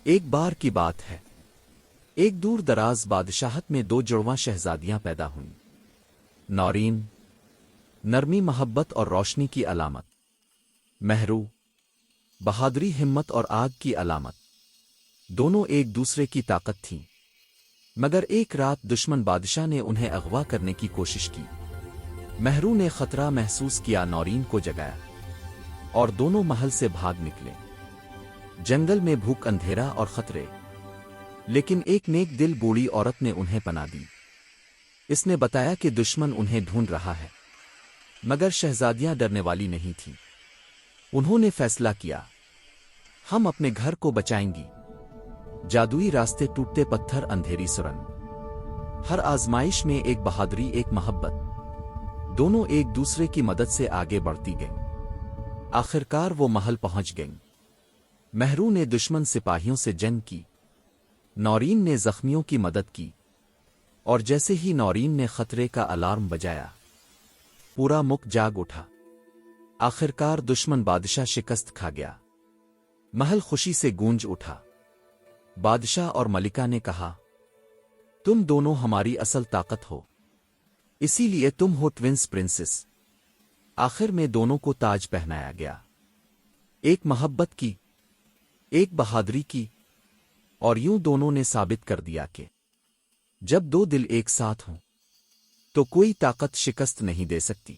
ایک بار کی بات ہے، ایک دور دراز بادشاہت میں دو جڑواں شہزادیاں پیدا ہوئیں۔ نورین، نرمی، محبت اور روشنی کی علامت۔ مہرو، بہادری، ہمت اور آگ کی علامت۔ دونوں ایک دوسرے کی طاقت تھیں، مگر ایک رات دشمن بادشاہ نے انہیں اغوا کرنے کی کوشش کی۔ مہرو نے خطرہ محسوس کیا، نورین کو جگایا، اور دونوں محل سے بھاگ نکلے۔ جنگل میں بھوک، اندھیرا اور خطرے، لیکن ایک نیک دل بوڑھی عورت نے انہیں پناہ دی۔ اس نے بتایا کہ دشمن انہیں ڈھونڈ رہا ہے، مگر شہزادیاں ڈرنے والی نہیں تھیں۔ انہوں نے فیصلہ کیا، ہم اپنے گھر کو بچائیں گی۔ جادوئی راستے، ٹوٹتے پتھر، اندھیری سرنگ، ہر آزمائش میں ایک بہادری، ایک محبت۔ دونوں ایک دوسرے کی مدد سے آگے بڑھتی گئیں۔ آخرکار وہ محل پہنچ گئیں۔ مہرو نے دشمن سپاہیوں سے جنگ کی، نورین نے زخمیوں کی مدد کی، اور جیسے ہی نورین نے خطرے کا الارم بجایا، پورا ملک جاگ اٹھا۔ آخرکار دشمن بادشاہ شکست کھا گیا۔ محل خوشی سے گونج اٹھا۔ بادشاہ اور ملکہ نے کہا، تم دونوں ہماری اصل طاقت ہو، اسی لیے تم ہو ٹوینس پرنسس۔ آخر میں دونوں کو تاج پہنایا گیا، ایک محبت کی، ایک بہادری کی، اور یوں دونوں نے ثابت کر دیا کہ جب دو دل ایک ساتھ ہوں تو کوئی طاقت شکست نہیں دے سکتی۔